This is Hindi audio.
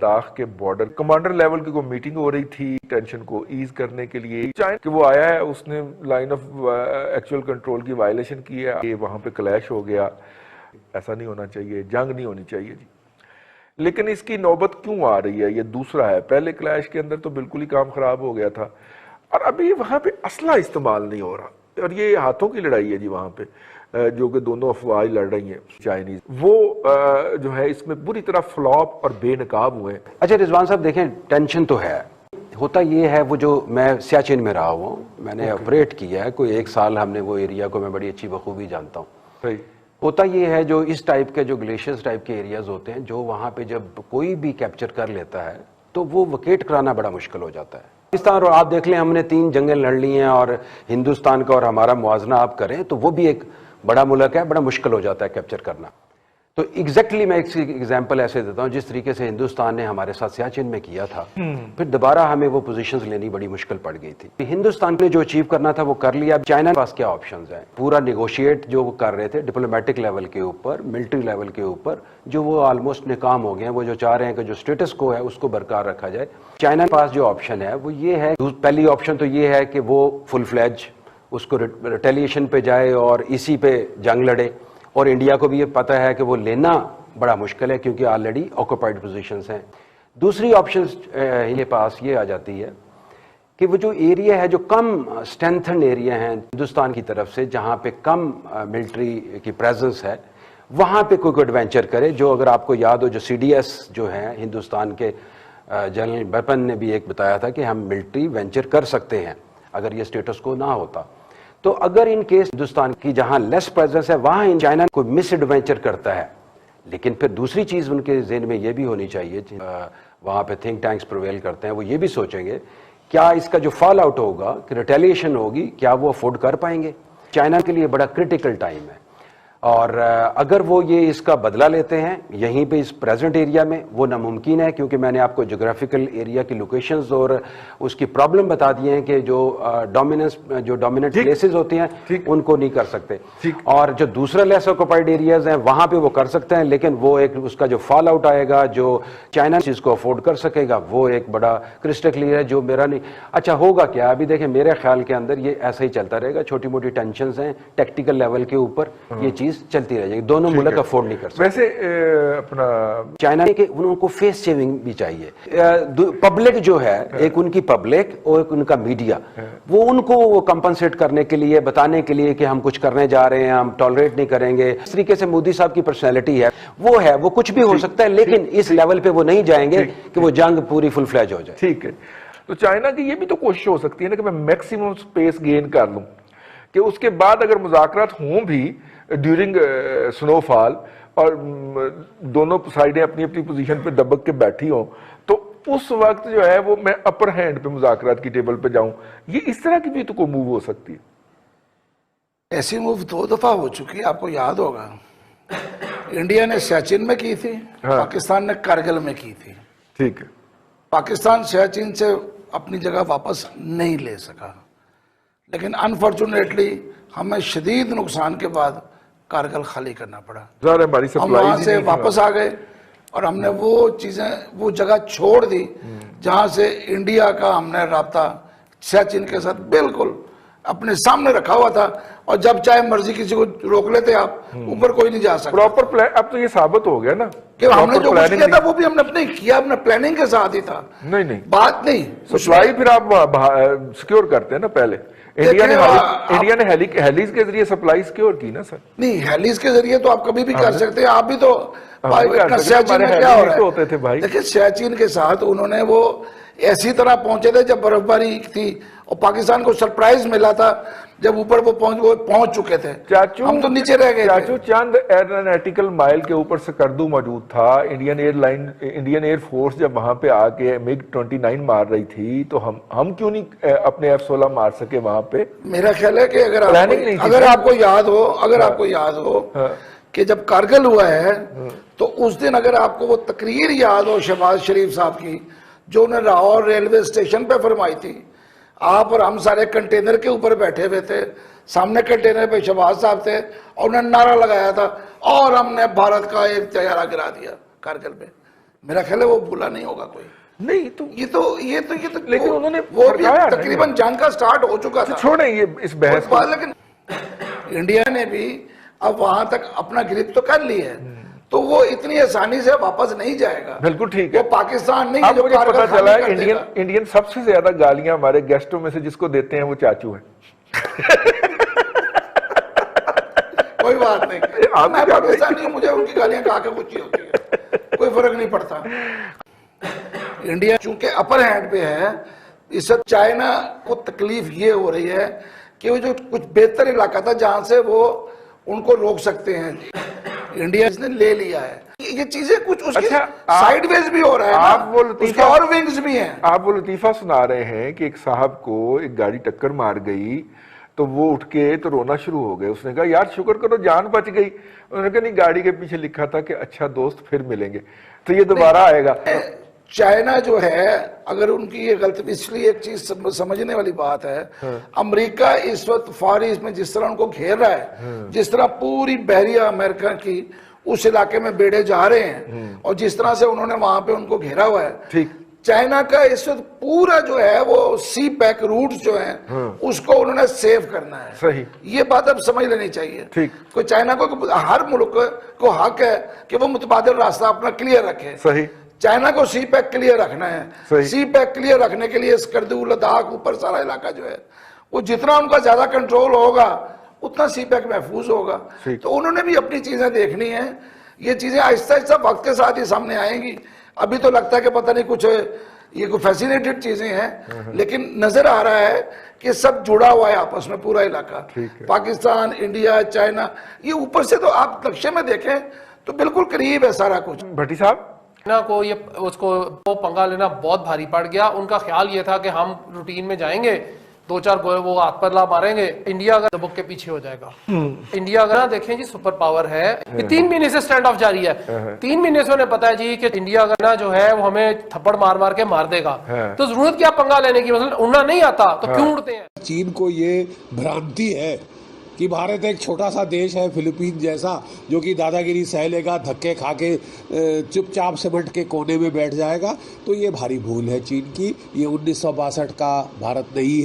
लद्दाख के बॉर्डर कमांडर लेवल की कोई मीटिंग हो रही थी टेंशन को ईज करने के लिए। चाइना कि वो आया है, उसने लाइन ऑफ एक्चुअल कंट्रोल की वायलेशन की है, वहां पे क्लैश हो गया। ऐसा नहीं होना चाहिए, जंग नहीं होनी चाहिए जी। लेकिन इसकी नौबत क्यों आ रही है, ये दूसरा है। पहले क्लैश के अंदर तो बिल्कुल ही काम खराब हो गया था, और अभी वहां पे असला इस्तेमाल नहीं हो रहा, और ये हाथों की लड़ाई है जी वहां पे, जो कि दोनों अफवाह लड़ रही हैं चाइनीज, वो जो है इसमें बुरी तरह फ्लॉप और बेनकाब हुए। अच्छा रिजवान साहब देखें, टेंशन तो है, होता ये है, वो जो मैं सियाचिन में रहा हुआ, मैंने ऑपरेट किया है, कोई 1 साल हमने वो एरिया को मैं बड़ी अच्छी बखूबी जानता हूँ। होता ये है, जो इस टाइप के जो ग्लेशियर्स टाइप के एरियाज होते हैं, जो वहाँ पे जब कोई भी कैप्चर कर लेता है तो वो वकेट कराना बड़ा मुश्किल हो जाता है। पाकिस्तान, और आप देख लें हमने 3 जंगें लड़ ली हैं, और हिंदुस्तान का और हमारा मुआवजा आप करें तो वो भी एक बड़ा मुल्क है, बड़ा मुश्किल हो जाता है कैप्चर करना। तो एग्जैक्टली मैं एक एग्जांपल ऐसे देता हूं, जिस तरीके से हिंदुस्तान ने हमारे साथ सियाचिन में किया था, फिर दोबारा हमें वो पोजीशंस लेनी बड़ी मुश्किल पड़ गई थी। हिंदुस्तान ने जो अचीव करना था वो कर लिया। चाइना के पास क्या ऑप्शंस हैं? पूरा निगोशिएट जो वो कर रहे थे डिप्लोमेटिक लेवल के ऊपर, मिलिट्री लेवल के ऊपर, जो वो ऑलमोस्ट नाकाम हो गए हैं। वो जो चाह रहे हैं कि जो स्टेटस को है उसको बरकरार रखा जाए। चाइना के पास जो ऑप्शन है वो ये है, पहली ऑप्शन तो ये है कि वो फुल फ्लैज उसको रिटेलिएशन पे जाए और इसी पे जंग लड़े, और इंडिया को भी ये पता है कि वो लेना बड़ा मुश्किल है क्योंकि ऑलरेडी ऑक्युपाइड पोजीशंस हैं। दूसरी ऑप्शन ये पास ये आ जाती है कि वो जो एरिया है, जो कम स्ट्रेंथन एरिया हैं हिंदुस्तान की तरफ से, जहाँ पे कम मिलिट्री की प्रेजेंस है, वहाँ पे कोई एडवेंचर करे। जो अगर आपको याद हो, जो CDS जो है हिंदुस्तान के जनरल वेपन ने भी एक बताया था कि हम मिलिट्री वेंचर कर सकते हैं अगर ये स्टेटस को ना होता। तो अगर इन केस हिंदुस्तान की जहां लेस प्रेजेंस है वहां चाइना कोई मिस एडवेंचर करता है, लेकिन फिर दूसरी चीज उनके ज़हन में ये भी होनी चाहिए, वहां पे थिंक टैंक्स प्रिवेल करते हैं, वो ये भी सोचेंगे क्या इसका जो फॉल आउट होगा, कि रिटेलिएशन होगी, क्या वो अफोर्ड कर पाएंगे। चाइना के लिए बड़ा क्रिटिकल टाइम है, और अगर वो ये इसका बदला लेते हैं यहीं पे इस प्रेजेंट एरिया में, वो नामुमकिन है, क्योंकि मैंने आपको जोग्राफिकल एरिया की लोकेशंस और उसकी प्रॉब्लम बता दिए हैं कि जो डोमिनेंट प्लेसेस होती हैं उनको नहीं कर सकते, और जो दूसरा लेस ऑक्युपाइड एरियाज हैं वहां पे वो कर सकते हैं, लेकिन वो एक उसका जो फॉल आउट आएगा, जो चाइना चीज को अफोर्ड कर सकेगा, वो एक बड़ा क्रिस्टल क्लियर है, जो मेरा नहीं। अच्छा होगा क्या, अभी देखें मेरे ख्याल के अंदर ये ऐसा ही चलता रहेगा, छोटी मोटी टेंशन हैं टेक्टिकल लेवल के ऊपर, ये चीज चलती रह जाएगी, दोनों मुल्क अफोर्ड नहीं कर सकते। वैसे अपना चाइना के उनको फेस सेविंग भी चाहिए, पब्लिक जो है, एक उनकी पब्लिक और एक उनका मीडिया, वो उनको कंपनसेट करने के लिए, बताने के लिए कि हम कुछ करने जा रहे हैं, हम टॉलरेट नहीं करेंगे। इस तरीके से मोदी साहब की पर्सनैलिटी है, वो कुछ भी हो सकता है, लेकिन इस लेवल पे वो नहीं जाएंगे कि वो जंग पूरी फुल फ्लैज हो जाए। ठीक है, तो चाइना की ये भी तो कोशिश हो सकती है ना कि मैं मैक्सिमम स्पेस गेन कर लूं, कि उसके बाद अगर मुज़ाकरात हों भी ड्यूरिंग स्नोफॉल, और दोनों साइडें अपनी अपनी पोजीशन पे दबक के बैठी हों, तो उस वक्त जो है वो मैं अपर हैंड पे मुज़ाकरात की टेबल पे जाऊं। ये इस तरह की भी तो कोई मूव हो सकती है। ऐसी मूव 2 दफा हो चुकी है, आपको याद होगा। इंडिया ने सियाचिन में की थी, हाँ। पाकिस्तान ने कारगिल में की थी। ठीक है, पाकिस्तान सियाचिन से अपनी जगह वापस नहीं ले सका, लेकिन अनफॉर्चुनेटली हमें शदीद नुकसान के बाद कारगिल खाली करना पड़ा। हम वहां से वापस आ गए और हमने वो चीजें, वो जगह छोड़ दी जहां से इंडिया का हमने राब्ता सियाचिन के साथ बिल्कुल अपने सामने रखा हुआ था, और जब चाहे मर्जी किसी को रोक लेते आप, ऊपर कोई नहीं जा सकता। प्रॉपर प्लान अब तो ये साबित हो गया ना कि हमने जो कुछ किया था वो भी हमने अपने किया, अपने प्लानिंग के साथ ही था। नहीं बात नहीं, सप्लाई फिर आप सिक्योर करते हैं ना। पहले इंडिया ने हेलीज के जरिए सप्लाई सिक्योर की ना सर। नहीं, हेलीज के जरिए तो आप कभी भी कर सकते हैं, आप भी तो सियाचिन में क्या हो रहा है होते थे भाई। देखिए सियाचिन के साथ उन्होंने वो ऐसी तरह पहुंचे थे जब बर्फबारी थी, और पाकिस्तान को सरप्राइज मिला था जब ऊपर वो पहुंच चुके थे। हम तो नीचे रह गए। चाचू चंद एरोनॉटिकल माइल के ऊपर सकर्दू मौजूद था। इंडियन एयरफोर्स जब वहां पे आके MiG-29 मार रही थी, तो हम क्यों नहीं अपने F-16 मार सके वहां पे? मेरा ख्याल है कि अगर आपको याद हो कि जब कारगिल हुआ है, तो उस दिन अगर आपको वो तकरीर याद हो शहबाज शरीफ साहब की, जो उन्हें लाहौर रेलवे स्टेशन पे फरमाई थी, आप और हम सारे कंटेनर के ऊपर बैठे हुए थे, सामने कंटेनर पे शहबाज साहब थे, और उन्होंने नारा लगाया था, और हमने भारत का एक तैयारा गिरा दिया कारगिल में। मेरा ख्याल है वो भूला नहीं होगा कोई। नहीं तो ये तो लेकिन उन्होंने वो भी फरमाया ना। तकरीबन जंग का स्टार्ट हो चुका था। छोड़ें ये इस बहस को। लेकिन इंडिया ने भी अब वहां तक अपना ग्रिप तो कर ली है, तो वो इतनी आसानी से वापस नहीं जाएगा। बिल्कुल ठीक है। वो पाकिस्तान नहीं अब जो मुझे कारगिल पता खाली चला है कर देगा। इंडियन सबसे ज्यादा गालियां हमारे गेस्टों में से जिसको देते हैं वो चाचू है। कोई बात नहीं, मैं पाकिस्तानी हूं, मुझे उनकी गालियां खा के कुछ ही होती है, कोई फर्क नहीं पड़ता। इंडिया चूंकि अपर हैंड पे है, इस वक्त चाइना को तकलीफ ये हो रही है कि वो जो कुछ बेहतर इलाका था जहां से वो उनको रोक सकते हैं, इंडिया इसने ले लिया है। ये चीजें कुछ उसके साइडवेज भी हो रहा है आप ना, वो लतीफा उसके और विंग्स भी हैं। आप वो लतीफा सुना रहे हैं कि एक साहब को एक गाड़ी टक्कर मार गई तो वो उठ के तो रोना शुरू हो गए। उसने कहा यार शुक्र करो जान बच गई। उन्होंने कहा नहीं, गाड़ी के पीछे लिखा था कि अच्छा दोस्त फिर मिलेंगे, तो ये दोबारा आएगा। चाइना जो है, अगर उनकी ये गलती, इसलिए एक चीज समझने वाली बात है, अमेरिका इस वक्त फार ईस्ट में जिस तरह उनको घेर रहा है, जिस तरह पूरी बहरिया अमेरिका की उस इलाके में बेड़े जा रहे हैं, और जिस तरह से उन्होंने वहां पे उनको घेरा हुआ है, ठीक, चाइना का इस वक्त पूरा जो है वो सी पैक रूट जो है उसको उन्होंने सेव करना है। सही, ये बात अब समझ लेनी चाहिए। ठीक, कोई चाइना को, हर मुल्क को हक है कि वो मुतबादिल रास्ता अपना क्लियर रखे। सही, चाइना को सी पैक क्लियर रखना है। सी पैक क्लियर रखने के लिए स्कर्दू, लद्दाख, ऊपर सारा इलाका जो है वो जितना उनका ज्यादा कंट्रोल होगा उतना सी पैक महफूज होगा। तो उन्होंने भी अपनी चीजें देखनी है। ये चीजें आहिस्ता आहिस्ता वक्त के साथ ही सामने आएंगी। अभी तो लगता है कि पता नहीं कुछ ये कोई फैसिनेटेड चीजें हैं, लेकिन नजर आ रहा है कि सब जुड़ा हुआ है आपस में, पूरा इलाका, पाकिस्तान, इंडिया, चाइना, ये ऊपर से तो आप नक्शे में देखें तो बिल्कुल करीब है सारा कुछ। भट्टी साहब को ये उसको वो पंगा लेना बहुत भारी पड़ गया। उनका ख्याल ये था कि हम रूटीन में जाएंगे, 2-4 गोले वो हाथ पर ला मारेंगे, इंडिया अगर दबक के पीछे हो जाएगा। इंडिया अगर देखें जी सुपर पावर है, ये 3 महीने से स्टैंड ऑफ जारी है। 3 महीने से उन्हें पता है जी कि इंडिया अगर ना जो है वो हमें थप्पड़ मार मार के मार देगा, तो जरूरत क्या पंगा लेने की, मतलब उड़ना नहीं आता तो क्यों उड़ते हैं। चीन को ये भ्रांति है कि भारत एक छोटा सा देश है फिलीपीन जैसा, जो कि दादागिरी सह लेगा, धक्के खा के चुपचाप सिमट के कोने में बैठ जाएगा। तो ये भारी भूल है चीन की। ये 1962 का भारत नहीं है।